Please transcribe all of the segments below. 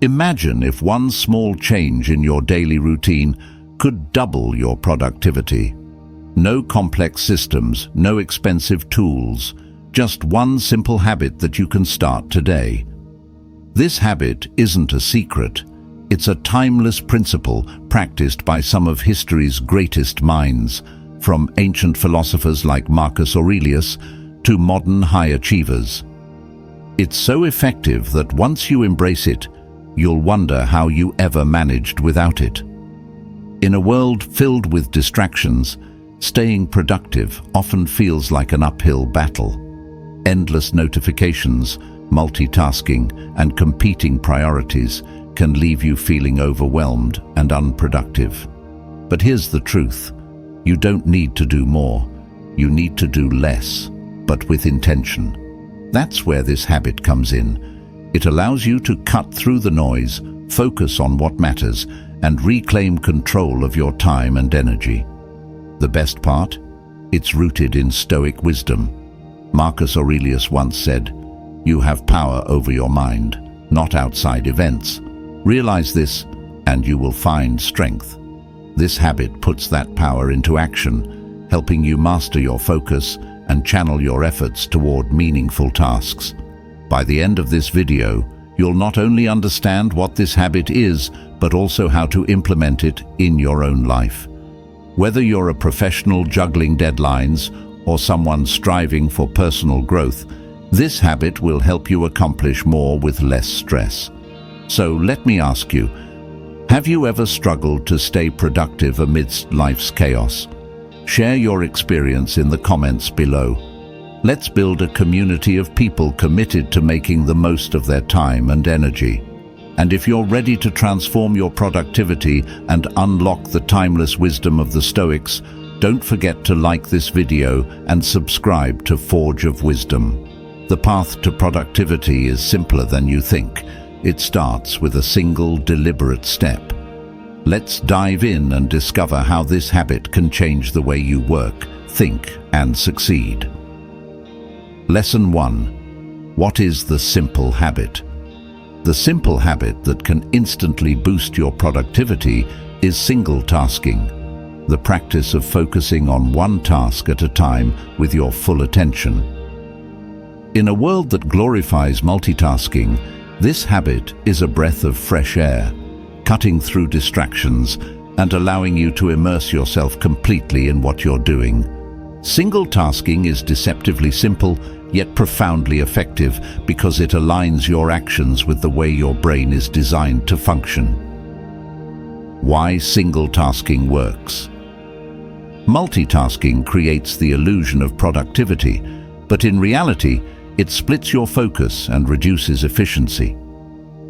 Imagine if one small change in your daily routine could double your productivity. No complex systems, no expensive tools, just one simple habit that you can start today. This habit isn't a secret. It's a timeless principle practiced by some of history's greatest minds, from ancient philosophers like Marcus Aurelius to modern high achievers. It's so effective that once you embrace it, you'll wonder how you ever managed without it. In a world filled with distractions, staying productive often feels like an uphill battle. Endless notifications, multitasking, and competing priorities can leave you feeling overwhelmed and unproductive. But here's the truth. You don't need to do more. You need to do less, but with intention. That's where this habit comes in. It allows you to cut through the noise, focus on what matters, and reclaim control of your time and energy. The best part? It's rooted in Stoic wisdom. Marcus Aurelius once said, "You have power over your mind, not outside events. Realize this, and you will find strength." This habit puts that power into action, helping you master your focus and channel your efforts toward meaningful tasks. By the end of this video, you'll not only understand what this habit is, but also how to implement it in your own life. Whether you're a professional juggling deadlines or someone striving for personal growth, this habit will help you accomplish more with less stress. So let me ask you, have you ever struggled to stay productive amidst life's chaos? Share your experience in the comments below. Let's build a community of people committed to making the most of their time and energy. And if you're ready to transform your productivity and unlock the timeless wisdom of the Stoics, don't forget to like this video and subscribe to Forge of Wisdom. The path to productivity is simpler than you think. It starts with a single deliberate step. Let's dive in and discover how this habit can change the way you work, think, and succeed. Lesson 1. What is the simple habit? The simple habit that can instantly boost your productivity is single tasking, the practice of focusing on one task at a time with your full attention. In a world that glorifies multitasking, this habit is a breath of fresh air, cutting through distractions and allowing you to immerse yourself completely in what you're doing. Single tasking is deceptively simple, yet profoundly effective because it aligns your actions with the way your brain is designed to function. Why single tasking works? Multitasking creates the illusion of productivity, but in reality, it splits your focus and reduces efficiency.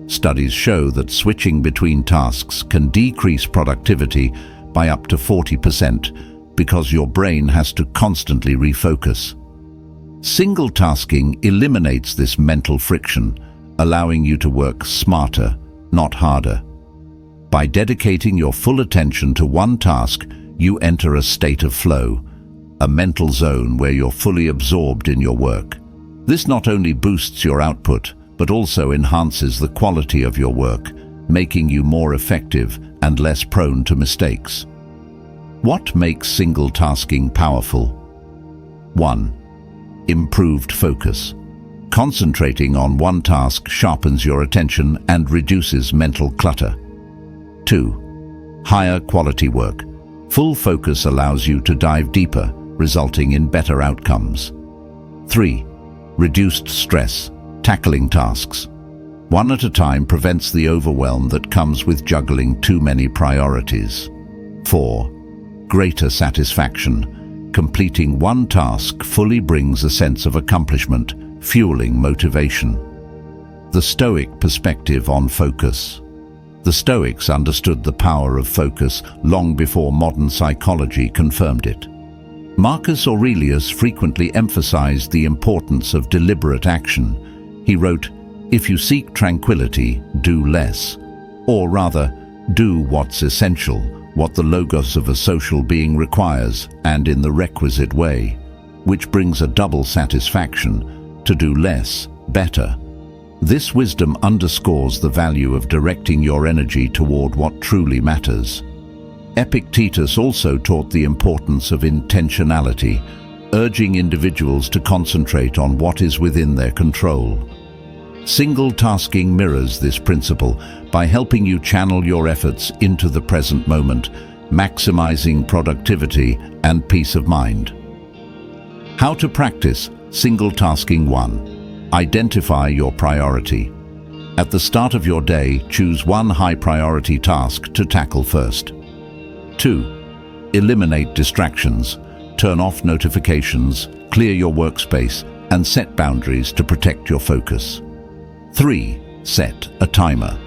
Studies show that switching between tasks can decrease productivity by up to 40% because your brain has to constantly refocus. Single tasking eliminates this mental friction, allowing you to work smarter, not harder. By dedicating your full attention to one task, you enter a state of flow, a mental zone where you're fully absorbed in your work. This not only boosts your output, but also enhances the quality of your work, making you more effective and less prone to mistakes. What makes single tasking powerful? 1. Improved focus. Concentrating on one task sharpens your attention and reduces mental clutter. 2. Higher quality work. Full focus allows you to dive deeper, resulting in better outcomes. 3. Reduced stress. Tackling tasks one at a time prevents the overwhelm that comes with juggling too many priorities. 4. Greater satisfaction. Completing one task fully brings a sense of accomplishment, fueling motivation. The Stoic perspective on focus. The Stoics understood the power of focus long before modern psychology confirmed it. Marcus Aurelius frequently emphasized the importance of deliberate action. He wrote, "If you seek tranquility, do less. Or rather, do what's essential, what the logos of a social being requires, and in the requisite way," which brings a double satisfaction: to do less, better. This wisdom underscores the value of directing your energy toward what truly matters. Epictetus also taught the importance of intentionality, urging individuals to concentrate on what is within their control. Single tasking mirrors this principle by helping you channel your efforts into the present moment, maximizing productivity and peace of mind. How to practice single tasking 1. Identify your priority. At the start of your day, choose one high-priority task to tackle first. 2. Eliminate distractions. Turn off notifications, clear your workspace, and set boundaries to protect your focus. 3. Set a timer.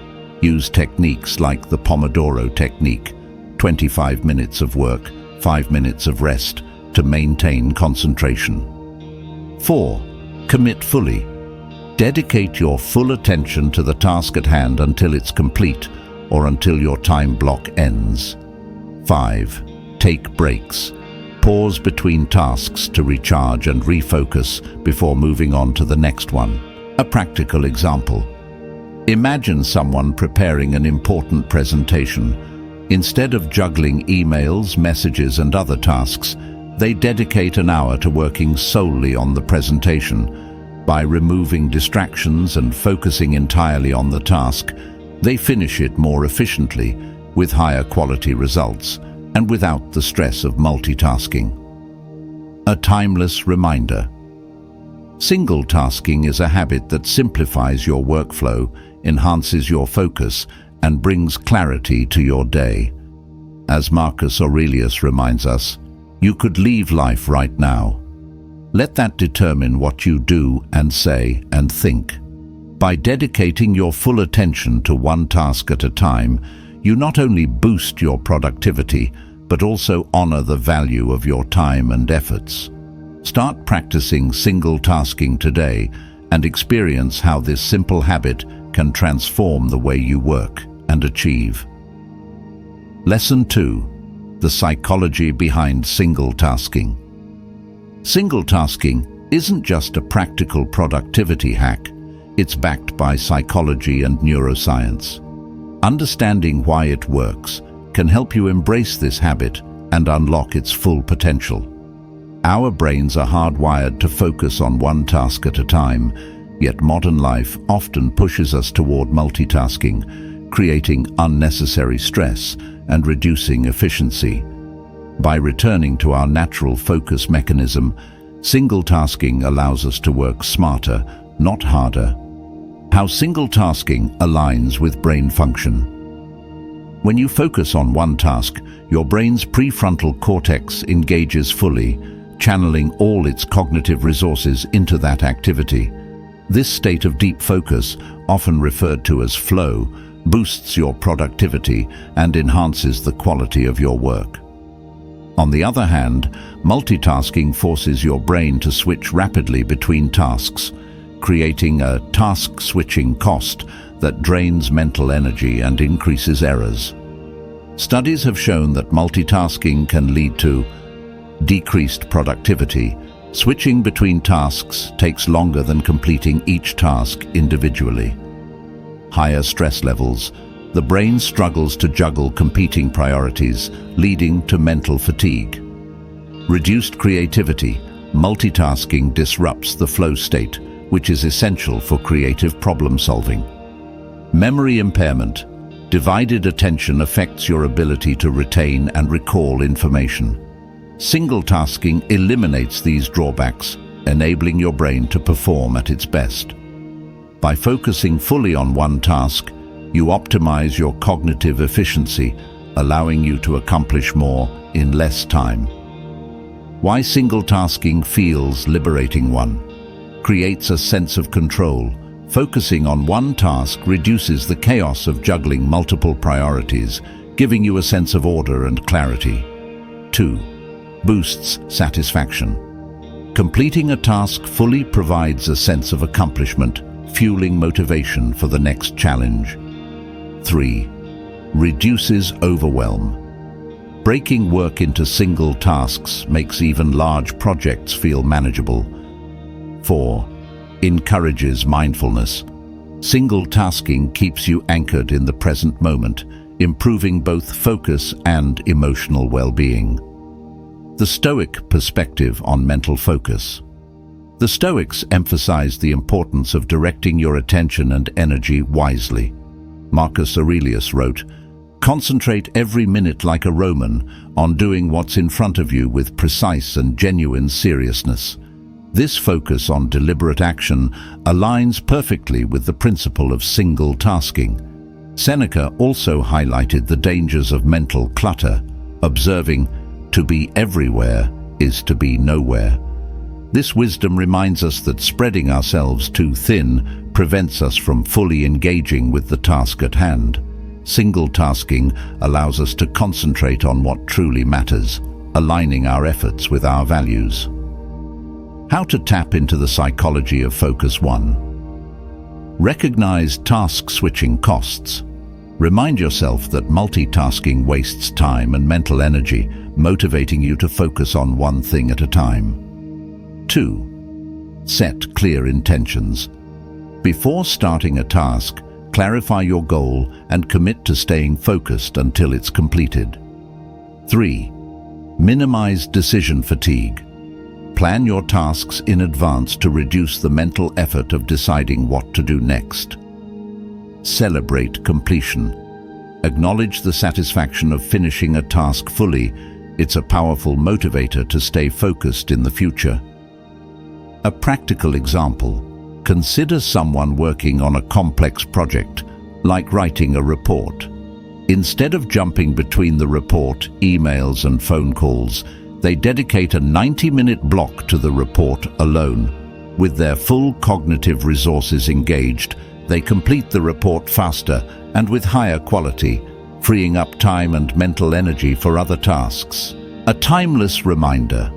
Use techniques like the Pomodoro technique, 25 minutes of work, 5 minutes of rest, to maintain concentration. 4. Commit fully. Dedicate your full attention to the task at hand until it's complete or until your time block ends. 5. Take breaks. Pause between tasks to recharge and refocus before moving on to the next one. A practical example. Imagine someone preparing an important presentation. Instead of juggling emails, messages, and other tasks, they dedicate an hour to working solely on the presentation. By removing distractions and focusing entirely on the task, they finish it more efficiently, with higher quality results, and without the stress of multitasking. A timeless reminder. Single tasking is a habit that simplifies your workflow, enhances your focus, and brings clarity to your day. As Marcus Aurelius reminds us, you could leave life right now. Let that determine what you do and say and think. By dedicating your full attention to one task at a time, you not only boost your productivity, but also honor the value of your time and efforts. Start practicing single tasking today and experience how this simple habit can transform the way you work and achieve. Lesson 2. The psychology behind single tasking. Single tasking isn't just a practical productivity hack, it's backed by psychology and neuroscience. Understanding why it works can help you embrace this habit and unlock its full potential. Our brains are hardwired to focus on one task at a time, yet modern life often pushes us toward multitasking, creating unnecessary stress and reducing efficiency. By returning to our natural focus mechanism, single tasking allows us to work smarter, not harder. How single tasking aligns with brain function. When you focus on one task, your brain's prefrontal cortex engages fully, channeling all its cognitive resources into that activity. This state of deep focus, often referred to as flow, boosts your productivity and enhances the quality of your work. On the other hand, multitasking forces your brain to switch rapidly between tasks, creating a task-switching cost that drains mental energy and increases errors. Studies have shown that multitasking can lead to decreased productivity. Switching between tasks takes longer than completing each task individually. Higher stress levels. The brain struggles to juggle competing priorities, leading to mental fatigue. Reduced creativity. Multitasking disrupts the flow state, which is essential for creative problem solving. Memory impairment. Divided attention affects your ability to retain and recall information. Single tasking eliminates these drawbacks, enabling your brain to perform at its best. By focusing fully on one task, you optimize your cognitive efficiency, allowing you to accomplish more in less time. Why single tasking feels liberating. 1. Creates a sense of control. Focusing on one task reduces the chaos of juggling multiple priorities, giving you a sense of order and clarity. 2. Boosts satisfaction. Completing a task fully provides a sense of accomplishment, fueling motivation for the next challenge. 3. Reduces overwhelm. Breaking work into single tasks makes even large projects feel manageable. 4. Encourages mindfulness. Single tasking keeps you anchored in the present moment, improving both focus and emotional well-being. The Stoic perspective on mental focus. The Stoics emphasized the importance of directing your attention and energy wisely. Marcus Aurelius wrote, "Concentrate every minute like a Roman on doing what's in front of you with precise and genuine seriousness." This focus on deliberate action aligns perfectly with the principle of single tasking. Seneca also highlighted the dangers of mental clutter, observing, "To be everywhere is to be nowhere." This wisdom reminds us that spreading ourselves too thin prevents us from fully engaging with the task at hand. Single tasking allows us to concentrate on what truly matters, aligning our efforts with our values. How to tap into the psychology of focus. 1. Recognize task switching costs. Remind yourself that multitasking wastes time and mental energy, motivating you to focus on one thing at a time. 2. Set clear intentions. Before starting a task, clarify your goal and commit to staying focused until it's completed. 3. Minimize decision fatigue. Plan your tasks in advance to reduce the mental effort of deciding what to do next. Celebrate completion. Acknowledge the satisfaction of finishing a task fully. It's a powerful motivator to stay focused in the future. A practical example. Consider someone working on a complex project, like writing a report. Instead of jumping between the report, emails, and phone calls, they dedicate a 90-minute block to the report alone. With their full cognitive resources engaged, they complete the report faster and with higher quality, freeing up time and mental energy for other tasks. A timeless reminder.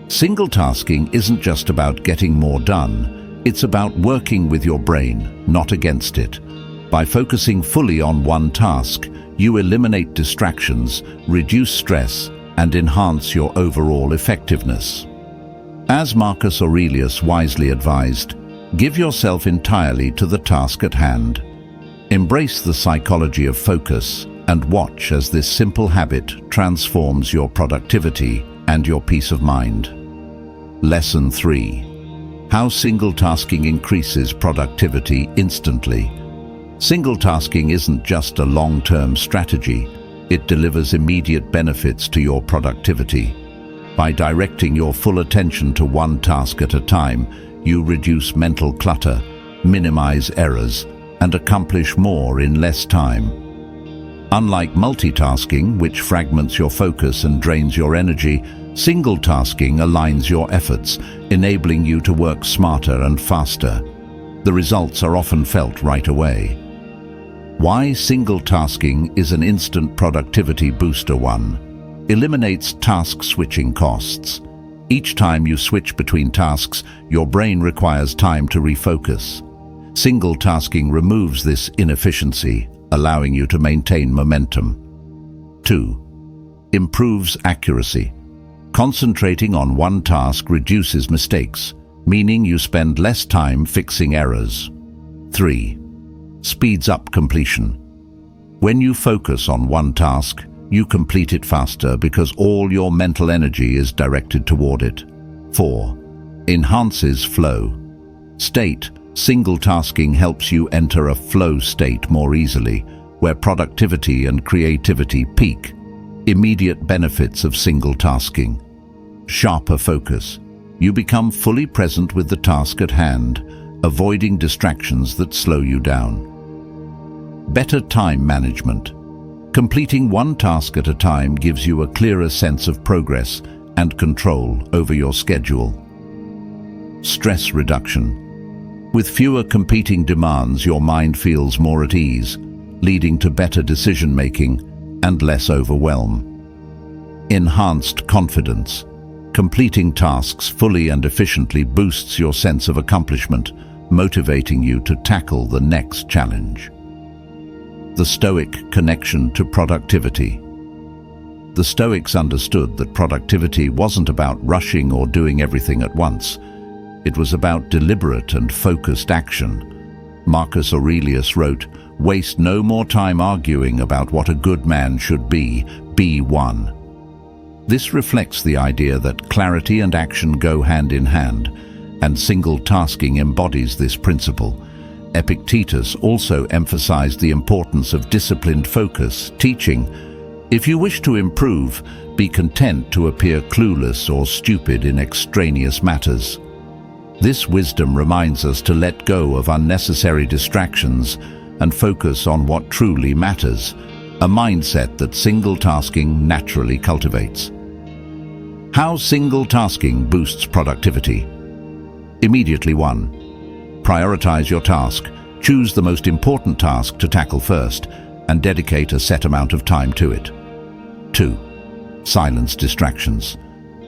Single tasking isn't just about getting more done, it's about working with your brain, not against it. By focusing fully on one task, you eliminate distractions, reduce stress, and enhance your overall effectiveness. As Marcus Aurelius wisely advised, give yourself entirely to the task at hand. Embrace the psychology of focus and watch as this simple habit transforms your productivity and your peace of mind. Lesson 3. How single tasking increases productivity instantly. Single tasking isn't just a long-term strategy. It delivers immediate benefits to your productivity. By directing your full attention to one task at a time, you reduce mental clutter, minimize errors, and accomplish more in less time. Unlike multitasking, which fragments your focus and drains your energy, single tasking aligns your efforts, enabling you to work smarter and faster. The results are often felt right away. Why single tasking is an instant productivity booster. 1. Eliminates task switching costs. Each time you switch between tasks, your brain requires time to refocus. Single tasking removes this inefficiency, allowing you to maintain momentum. 2. Improves accuracy. Concentrating on one task reduces mistakes, meaning you spend less time fixing errors. 3. Speeds up completion. When you focus on one task, you complete it faster because all your mental energy is directed toward it. 4. Enhances flow. State. Single tasking helps you enter a flow state more easily, where productivity and creativity peak. Immediate benefits of single tasking. Sharper focus. You become fully present with the task at hand, avoiding distractions that slow you down. Better time management. Completing one task at a time gives you a clearer sense of progress and control over your schedule. Stress reduction. With fewer competing demands, your mind feels more at ease, leading to better decision-making and less overwhelm. Enhanced confidence. Completing tasks fully and efficiently boosts your sense of accomplishment, motivating you to tackle the next challenge. The Stoic connection to productivity. The Stoics understood that productivity wasn't about rushing or doing everything at once. It was about deliberate and focused action. Marcus Aurelius wrote, "Waste no more time arguing about what a good man should be one." This reflects the idea that clarity and action go hand in hand, and single tasking embodies this principle. Epictetus also emphasized the importance of disciplined focus, teaching, "If you wish to improve, be content to appear clueless or stupid in extraneous matters." This wisdom reminds us to let go of unnecessary distractions and focus on what truly matters, a mindset that single tasking naturally cultivates. How single tasking boosts productivity. Immediately 1. Prioritize your task. Choose the most important task to tackle first and dedicate a set amount of time to it. 2. Silence distractions.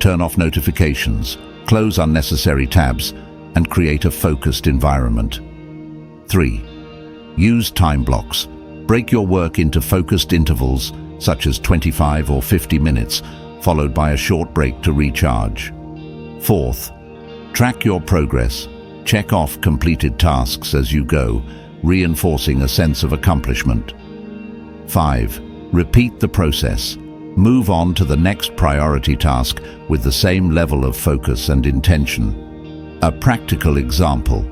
Turn off notifications, close unnecessary tabs, and create a focused environment. 3. Use time blocks. Break your work into focused intervals, such as 25 or 50 minutes, followed by a short break to recharge. 4th, track your progress. Check off completed tasks as you go, reinforcing a sense of accomplishment. 5. Repeat the process. Move on to the next priority task with the same level of focus and intention. A practical example.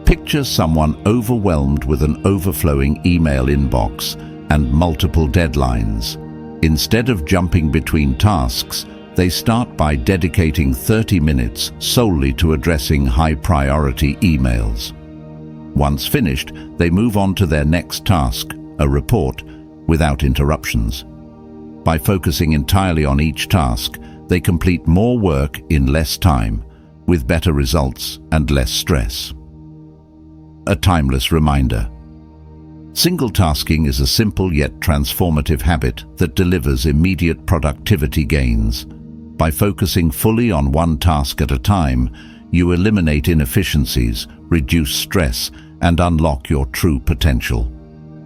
Picture someone overwhelmed with an overflowing email inbox and multiple deadlines. Instead of jumping between tasks, they start by dedicating 30 minutes solely to addressing high-priority emails. Once finished, they move on to their next task, a report, without interruptions. By focusing entirely on each task, they complete more work in less time, with better results and less stress. A timeless reminder. Single tasking is a simple yet transformative habit that delivers immediate productivity gains. By focusing fully on one task at a time, you eliminate inefficiencies, reduce stress, and unlock your true potential.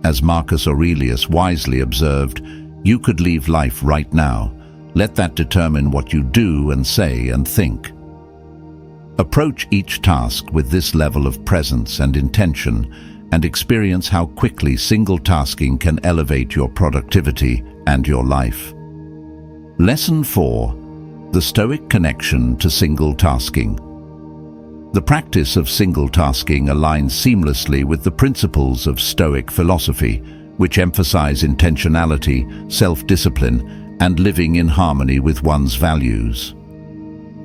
As Marcus Aurelius wisely observed, "You could leave life right now. Let that determine what you do and say and think." Approach each task with this level of presence and intention, and experience how quickly single tasking can elevate your productivity and your life. Lesson 4. The Stoic connection to single tasking. The practice of single tasking aligns seamlessly with the principles of Stoic philosophy, which emphasize intentionality, self-discipline, and living in harmony with one's values.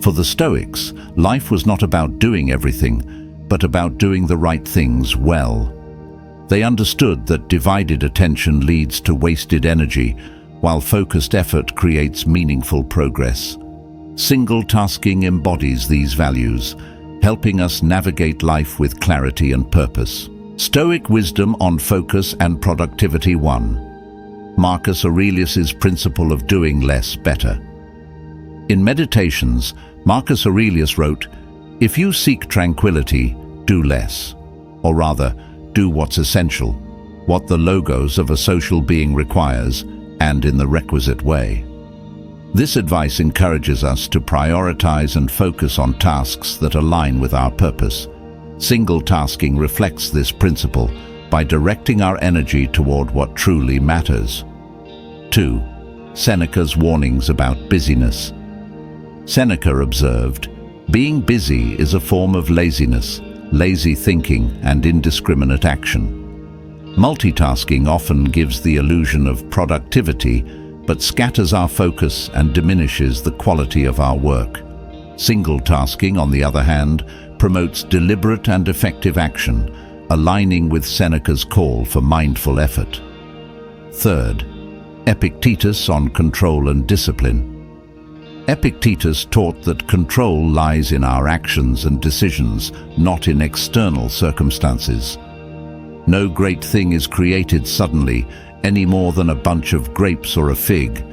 For the Stoics, life was not about doing everything, but about doing the right things well. They understood that divided attention leads to wasted energy, while focused effort creates meaningful progress. Single tasking embodies these values, helping us navigate life with clarity and purpose. Stoic wisdom on focus and productivity 1. Marcus Aurelius's principle of doing less better. In Meditations, Marcus Aurelius wrote, "If you seek tranquility, do less. Or rather, do what's essential, what the logos of a social being requires, and in the requisite way." This advice encourages us to prioritize and focus on tasks that align with our purpose. Single tasking reflects this principle by directing our energy toward what truly matters. 2. Seneca's warnings about busyness. Seneca observed, "Being busy is a form of laziness, lazy thinking, and indiscriminate action." Multitasking often gives the illusion of productivity, but scatters our focus and diminishes the quality of our work. Single tasking, on the other hand, promotes deliberate and effective action, aligning with Seneca's call for mindful effort. 3. Epictetus on control and discipline. Epictetus taught that control lies in our actions and decisions, not in external circumstances. No great thing is created suddenly, any more than a bunch of grapes or a fig.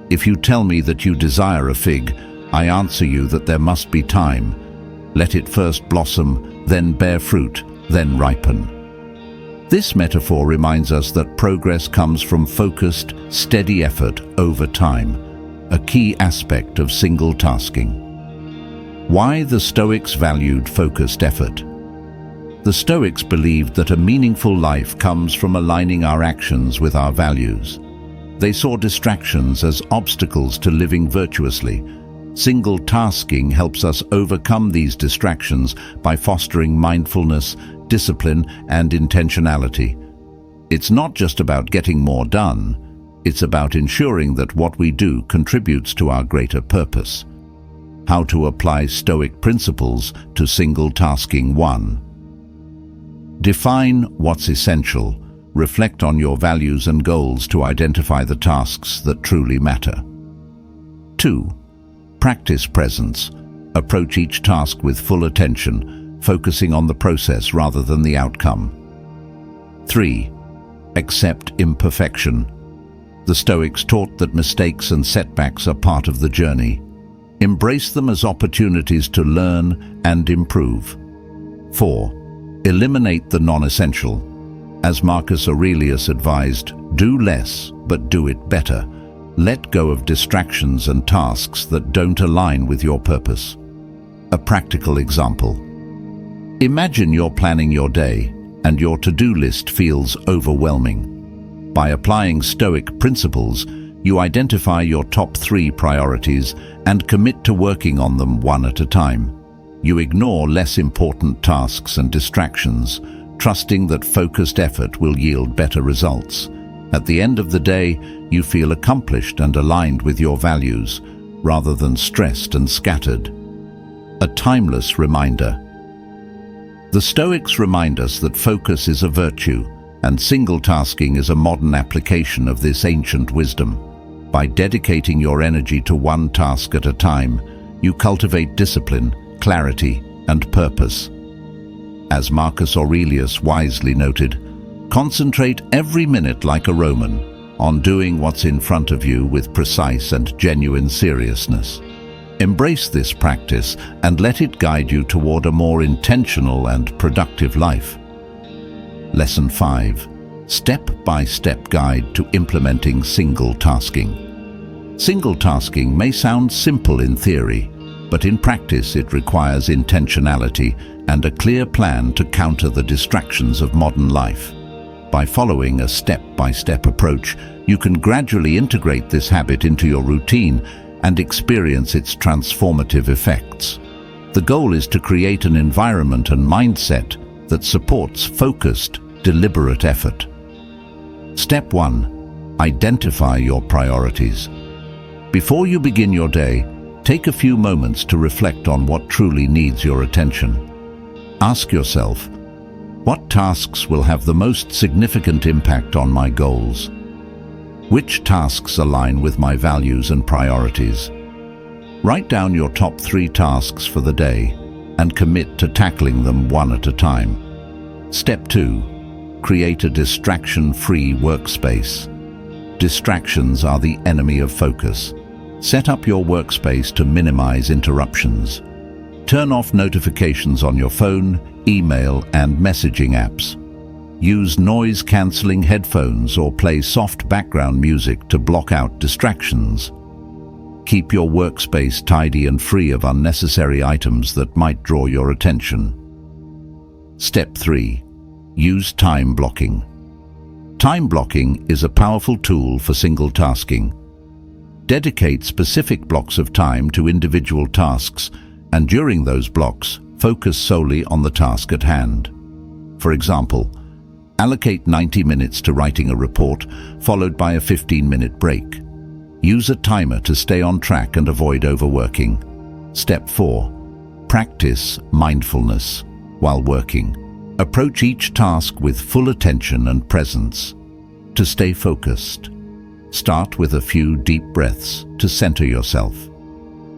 If you tell me that you desire a fig, I answer you that there must be time. Let it first blossom, then bear fruit, then ripen. This metaphor reminds us that progress comes from focused, steady effort over time, a key aspect of single tasking. Why the Stoics valued focused effort. The Stoics believed that a meaningful life comes from aligning our actions with our values. They saw distractions as obstacles to living virtuously. Single tasking helps us overcome these distractions by fostering mindfulness, discipline, and intentionality. It's not just about getting more done, it's about ensuring that what we do contributes to our greater purpose. How to apply Stoic principles to single tasking. 1. Define what's essential. Reflect on your values and goals to identify the tasks that truly matter. 2. Practice presence. Approach each task with full attention, focusing on the process rather than the outcome. 3. Accept imperfection. The Stoics taught that mistakes and setbacks are part of the journey. Embrace them as opportunities to learn and improve. 4. Eliminate the non-essential. As Marcus Aurelius advised, do less, but do it better. Let go of distractions and tasks that don't align with your purpose. A practical example. Imagine you're planning your day, and your to-do list feels overwhelming. By applying Stoic principles, you identify your top 3 priorities and commit to working on them one at a time. You ignore less important tasks and distractions, trusting that focused effort will yield better results. At the end of the day, you feel accomplished and aligned with your values, rather than stressed and scattered. A timeless reminder. The Stoics remind us that focus is a virtue, and single tasking is a modern application of this ancient wisdom. By dedicating your energy to one task at a time, you cultivate discipline, clarity, and purpose. As Marcus Aurelius wisely noted, concentrate every minute like a Roman on doing what's in front of you with precise and genuine seriousness. Embrace this practice and let it guide you toward a more intentional and productive life. Lesson 5. Step-by-step guide to implementing single tasking. Single tasking may sound simple in theory, but in practice it requires intentionality and a clear plan to counter the distractions of modern life. By following a step-by-step approach, you can gradually integrate this habit into your routine and experience its transformative effects. The goal is to create an environment and mindset that supports focused, deliberate effort. Step 1. Identify your priorities. Before you begin your day, take a few moments to reflect on what truly needs your attention. Ask yourself, what tasks will have the most significant impact on my goals? Which tasks align with my values and priorities? Write down your top 3 tasks for the day and commit to tackling them one at a time. Step 2. Create a distraction-free workspace. Distractions are the enemy of focus. Set up your workspace to minimize interruptions. Turn off notifications on your phone, email, and messaging apps. Use noise-canceling headphones or play soft background music to block out distractions. Keep your workspace tidy and free of unnecessary items that might draw your attention. Step 3. Use time blocking. Time blocking is a powerful tool for single tasking. Dedicate specific blocks of time to individual tasks, and during those blocks, focus solely on the task at hand. For example, allocate 90 minutes to writing a report, followed by a 15-minute break. Use a timer to stay on track and avoid overworking. Step 4. Practice mindfulness while working. Approach each task with full attention and presence. To stay focused, start with a few deep breaths to center yourself.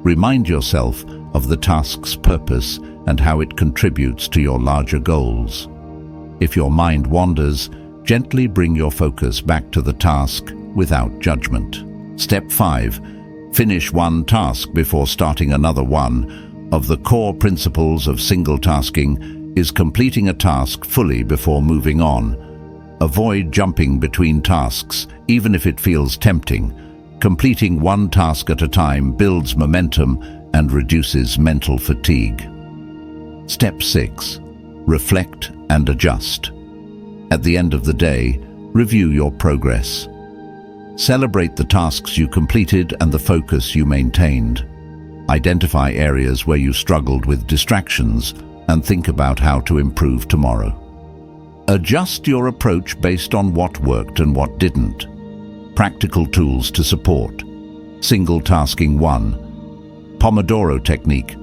Remind yourself of the task's purpose and how it contributes to your larger goals. If your mind wanders, gently bring your focus back to the task without judgment. Step 5. Finish one task before starting another. One of the core principles of single tasking is completing a task fully before moving on. Avoid jumping between tasks, even if it feels tempting. Completing one task at a time builds momentum and reduces mental fatigue. Step 6. reflect and adjust. At the end of the day, review your progress. Celebrate the tasks you completed and the focus you maintained. Identify areas where you struggled with distractions and think about how to improve tomorrow. Adjust your approach based on what worked and what didn't. Practical tools to support. Single tasking 1. Pomodoro technique.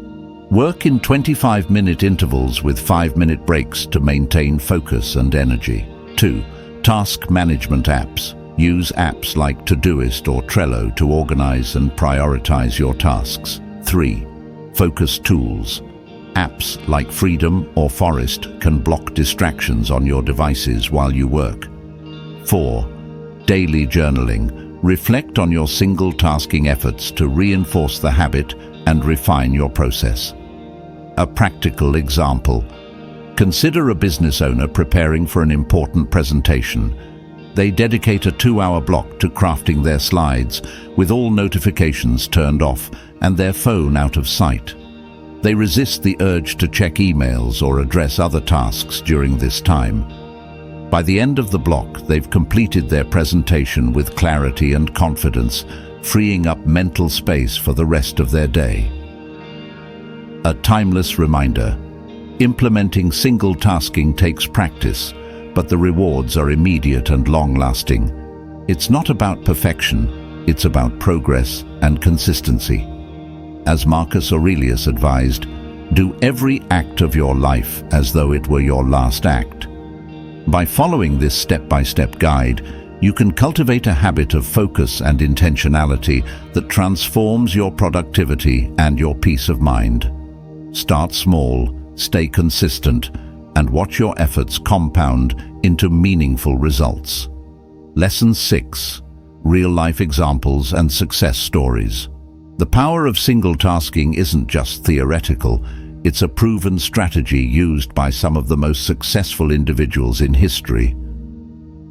Work in 25-minute intervals with 5-minute breaks to maintain focus and energy. 2. Task management apps. Use apps like Todoist or Trello to organize and prioritize your tasks. 3. Focus tools. Apps like Freedom or Forest can block distractions on your devices while you work. 4. Daily journaling. Reflect on your single tasking efforts to reinforce the habit and refine your process. A practical example. Consider a business owner preparing for an important presentation. They dedicate a 2-hour block to crafting their slides, with all notifications turned off and their phone out of sight. They resist the urge to check emails or address other tasks during this time. By the end of the block, they've completed their presentation with clarity and confidence, freeing up mental space for the rest of their day. A timeless reminder. Implementing single tasking takes practice, but the rewards are immediate and long-lasting. It's not about perfection, it's about progress and consistency. As Marcus Aurelius advised, do every act of your life as though it were your last act. By following this step-by-step guide, you can cultivate a habit of focus and intentionality that transforms your productivity and your peace of mind. Start small, stay consistent, and watch your efforts compound into meaningful results. Lesson 6. Real-life examples and success stories. The power of single tasking isn't just theoretical, it's a proven strategy used by some of the most successful individuals in history.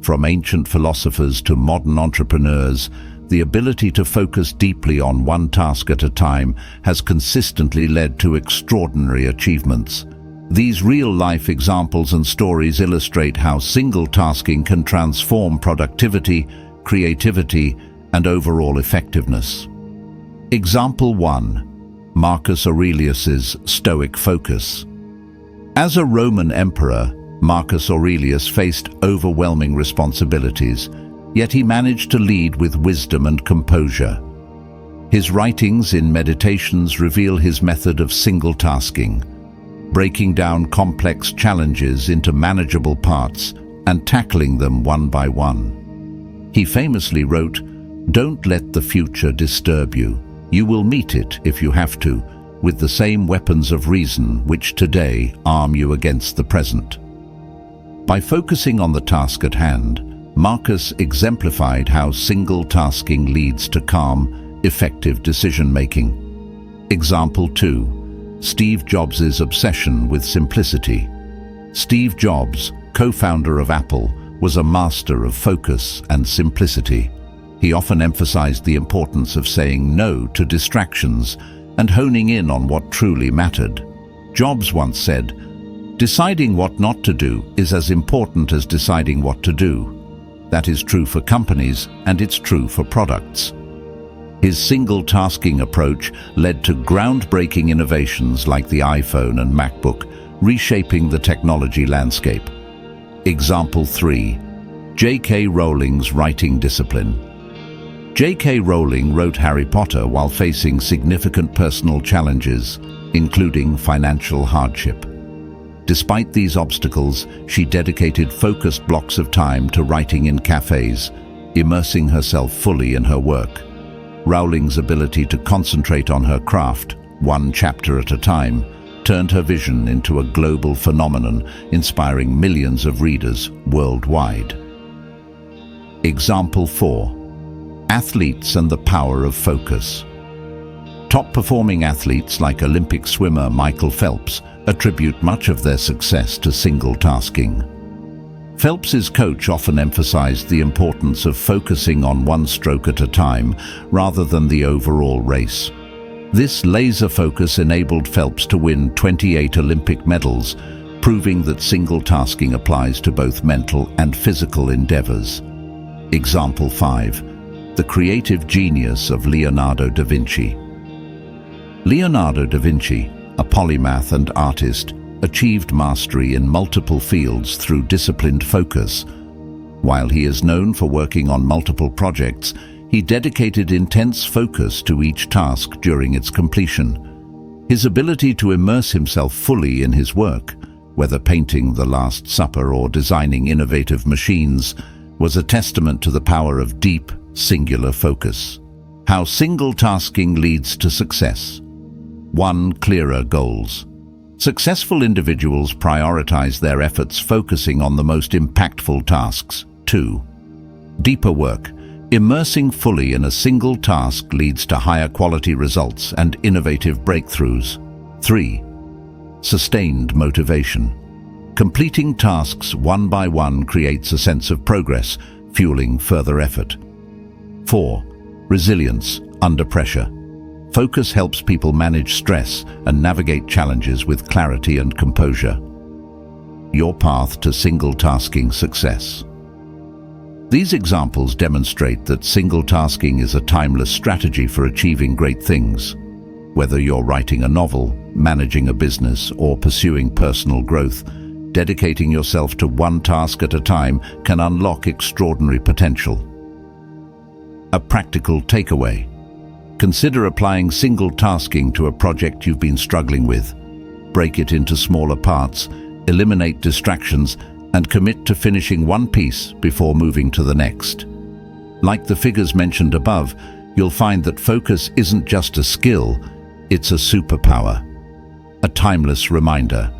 From ancient philosophers to modern entrepreneurs, the ability to focus deeply on one task at a time has consistently led to extraordinary achievements. These real-life examples and stories illustrate how single tasking can transform productivity, creativity, and overall effectiveness. Example 1. Marcus Aurelius's Stoic focus. As a Roman emperor, Marcus Aurelius faced overwhelming responsibilities, yet he managed to lead with wisdom and composure. His writings in Meditations reveal his method of single tasking, breaking down complex challenges into manageable parts and tackling them one by one. He famously wrote, "Don't let the future disturb you. You will meet it, if you have to, with the same weapons of reason which today arm you against the present." By focusing on the task at hand, Marcus exemplified how single tasking leads to calm, effective decision-making. Example 2. Steve Jobs' obsession with simplicity. Steve Jobs, co-founder of Apple, was a master of focus and simplicity. He often emphasized the importance of saying no to distractions and honing in on what truly mattered. Jobs once said, "Deciding what not to do is as important as deciding what to do." That is true for companies, and it's true for products. His single-tasking approach led to groundbreaking innovations like the iPhone and MacBook, reshaping the technology landscape. Example 3. J.K. Rowling's writing discipline. J.K. Rowling wrote Harry Potter while facing significant personal challenges, including financial hardship. Despite these obstacles, she dedicated focused blocks of time to writing in cafes, immersing herself fully in her work. Rowling's ability to concentrate on her craft, one chapter at a time, turned her vision into a global phenomenon, inspiring millions of readers worldwide. Example 4. Athletes and the power of focus. Top-performing athletes like Olympic swimmer Michael Phelps attribute much of their success to single tasking. Phelps's coach often emphasized the importance of focusing on one stroke at a time rather than the overall race. This laser focus enabled Phelps to win 28 Olympic medals, proving that single tasking applies to both mental and physical endeavors. Example 5. The creative genius of Leonardo da Vinci. Leonardo da Vinci, a polymath and artist, achieved mastery in multiple fields through disciplined focus. While he is known for working on multiple projects, he dedicated intense focus to each task during its completion. His ability to immerse himself fully in his work, whether painting the Last Supper or designing innovative machines, was a testament to the power of deep, singular focus. How single tasking leads to success. 1. Clearer goals. Successful individuals prioritize their efforts focusing on the most impactful tasks. 2. Deeper work. Immersing fully in a single task leads to higher quality results and innovative breakthroughs. 3. Sustained motivation. Completing tasks one by one creates a sense of progress, fueling further effort. 4. Resilience under pressure. Focus helps people manage stress and navigate challenges with clarity and composure. Your path to single-tasking success. These examples demonstrate that single-tasking is a timeless strategy for achieving great things. Whether you're writing a novel, managing a business, or pursuing personal growth, dedicating yourself to one task at a time can unlock extraordinary potential. A practical takeaway. Consider applying single-tasking to a project you've been struggling with. Break it into smaller parts, eliminate distractions, and commit to finishing one piece before moving to the next. Like the figures mentioned above, you'll find that focus isn't just a skill, it's a superpower. A timeless reminder.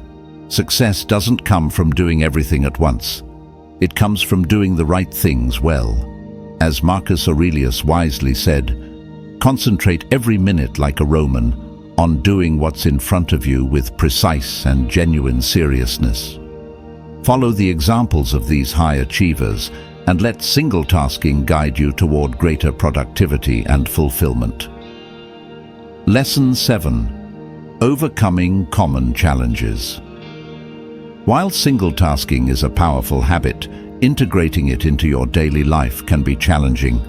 Success doesn't come from doing everything at once. It comes from doing the right things well. As Marcus Aurelius wisely said, concentrate every minute like a Roman on doing what's in front of you with precise and genuine seriousness. Follow the examples of these high achievers and let single-tasking guide you toward greater productivity and fulfillment. Lesson 7. Overcoming common challenges. While single-tasking is a powerful habit, integrating it into your daily life can be challenging.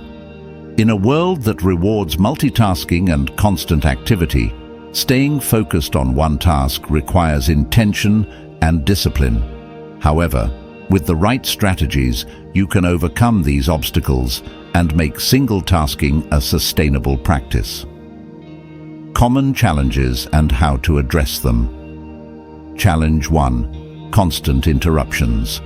In a world that rewards multitasking and constant activity, staying focused on one task requires intention and discipline. However, with the right strategies, you can overcome these obstacles and make single-tasking a sustainable practice. Common challenges and how to address them. Challenge 1. Constant interruptions.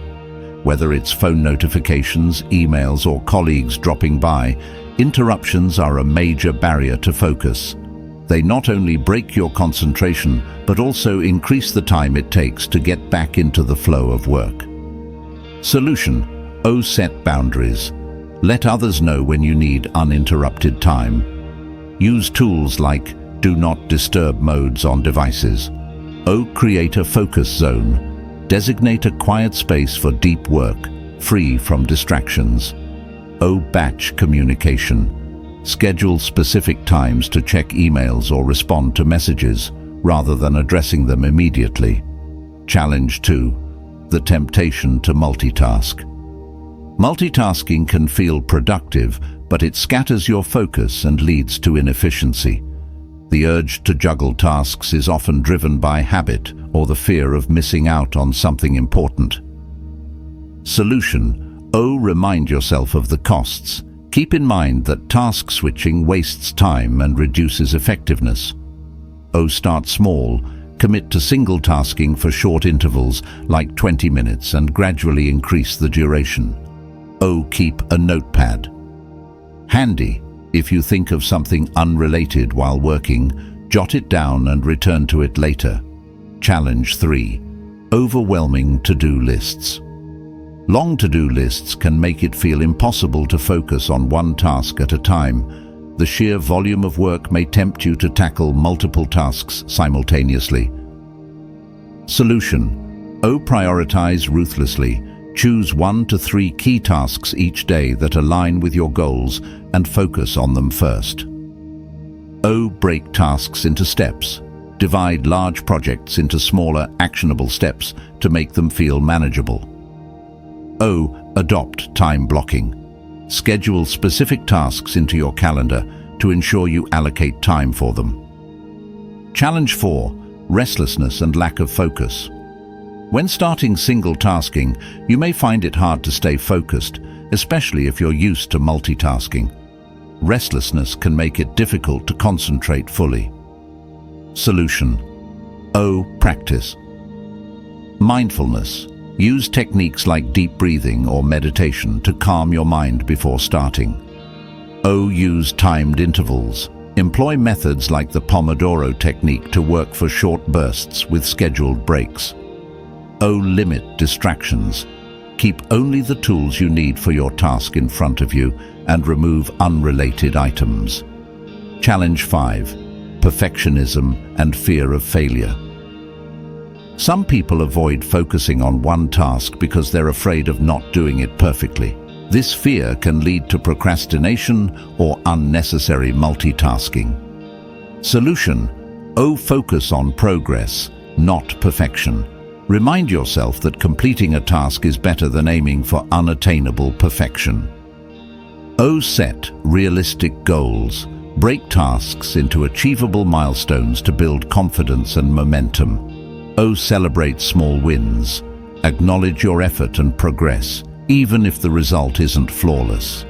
Whether it's phone notifications, emails, or colleagues dropping by, interruptions are a major barrier to focus. They not only break your concentration, but also increase the time it takes to get back into the flow of work. Solution. Set boundaries. Let others know when you need uninterrupted time. Use tools like Do Not Disturb modes on devices. Create a focus zone. Designate a quiet space for deep work, free from distractions. Batch communication. Schedule specific times to check emails or respond to messages, rather than addressing them immediately. Challenge 2. The temptation to multitask. Multitasking can feel productive, but it scatters your focus and leads to inefficiency. The urge to juggle tasks is often driven by habit or the fear of missing out on something important. Solution. Remind yourself of the costs. Keep in mind that task switching wastes time and reduces effectiveness. Start small. Commit to single-tasking for short intervals, like 20 minutes, and gradually increase the duration. Keep a notepad handy. If you think of something unrelated while working, jot it down and return to it later. Challenge 3. Overwhelming to-do lists. Long to-do lists can make it feel impossible to focus on one task at a time. The sheer volume of work may tempt you to tackle multiple tasks simultaneously. Solution. Prioritize ruthlessly. Choose 1 to 3 key tasks each day that align with your goals and focus on them first. Break tasks into steps. Divide large projects into smaller, actionable steps to make them feel manageable. O. Adopt time blocking. Schedule specific tasks into your calendar to ensure you allocate time for them. Challenge 4. Restlessness and lack of focus. When starting single tasking, you may find it hard to stay focused, especially if you're used to multitasking. Restlessness can make it difficult to concentrate fully. Solution. O. Practice. Mindfulness. Use techniques like deep breathing or meditation to calm your mind before starting. O. Use timed intervals. Employ methods like the Pomodoro technique to work for short bursts with scheduled breaks. O. Limit distractions. Keep only the tools you need for your task in front of you and remove unrelated items. Challenge 5. Perfectionism and fear of failure. Some people avoid focusing on one task because they're afraid of not doing it perfectly. This fear can lead to procrastination or unnecessary multitasking. Solution. O. Focus on progress, not perfection. Remind yourself that completing a task is better than aiming for unattainable perfection. O. Set realistic goals. Break tasks into achievable milestones to build confidence and momentum. O. Celebrate small wins. Acknowledge your effort and progress, even if the result isn't flawless.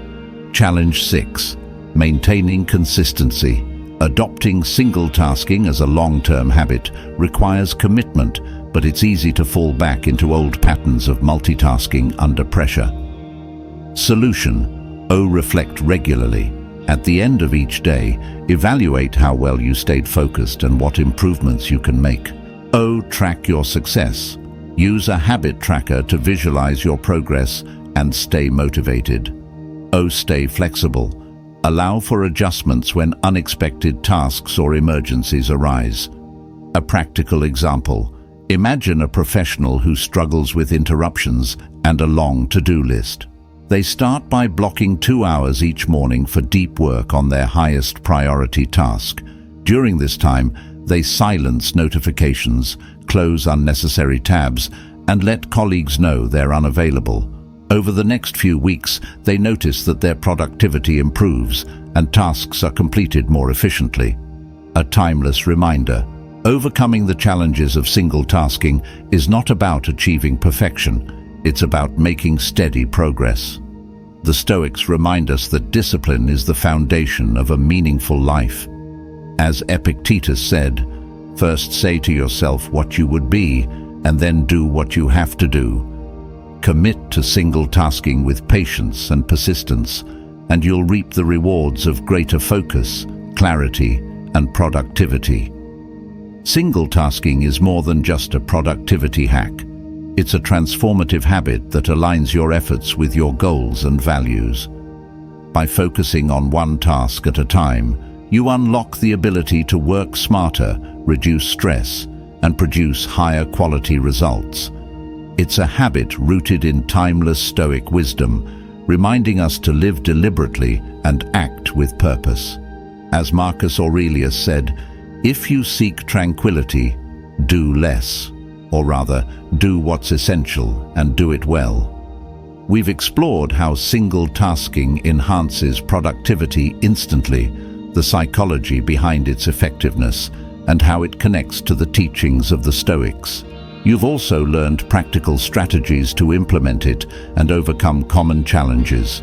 Challenge 6. Maintaining consistency. Adopting single tasking as a long-term habit requires commitment, but it's easy to fall back into old patterns of multitasking under pressure. Solution. O. Reflect regularly. At the end of each day, evaluate how well you stayed focused and what improvements you can make. O. Track your success. Use a habit tracker to visualize your progress and stay motivated. O. Stay flexible. Allow for adjustments when unexpected tasks or emergencies arise. A practical example. Imagine a professional who struggles with interruptions and a long to-do list. They start by blocking 2 hours each morning for deep work on their highest priority task. During this time, they silence notifications, close unnecessary tabs, and let colleagues know they're unavailable. Over the next few weeks, they notice that their productivity improves and tasks are completed more efficiently. A timeless reminder. Overcoming the challenges of single tasking is not about achieving perfection. It's about making steady progress. The Stoics remind us that discipline is the foundation of a meaningful life. As Epictetus said, first say to yourself what you would be, and then do what you have to do. Commit to single tasking with patience and persistence, and you'll reap the rewards of greater focus, clarity, and productivity. Single tasking is more than just a productivity hack. It's a transformative habit that aligns your efforts with your goals and values. By focusing on one task at a time, you unlock the ability to work smarter, reduce stress, and produce higher quality results. It's a habit rooted in timeless Stoic wisdom, reminding us to live deliberately and act with purpose. As Marcus Aurelius said, "If you seek tranquility, do less. Or rather, do what's essential and do it well." We've explored how single tasking enhances productivity instantly, the psychology behind its effectiveness, and how it connects to the teachings of the Stoics. You've also learned practical strategies to implement it and overcome common challenges.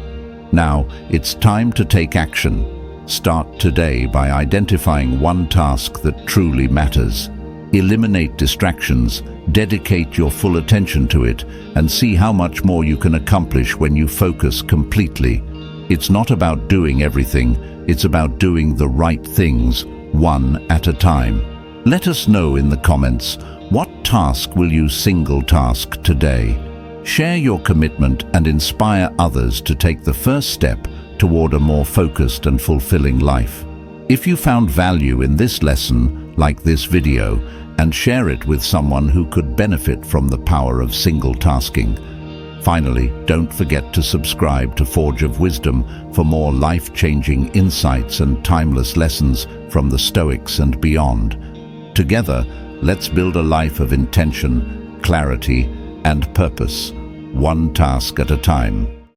Now, it's time to take action. Start today by identifying one task that truly matters. Eliminate distractions, dedicate your full attention to it, and see how much more you can accomplish when you focus completely. It's not about doing everything, it's about doing the right things, one at a time. Let us know in the comments, what task will you single task today? Share your commitment and inspire others to take the first step toward a more focused and fulfilling life. If you found value in this lesson, like this video, and share it with someone who could benefit from the power of single tasking. Finally, don't forget to subscribe to Forge of Wisdom for more life-changing insights and timeless lessons from the Stoics and beyond. Together, let's build a life of intention, clarity, and purpose, one task at a time.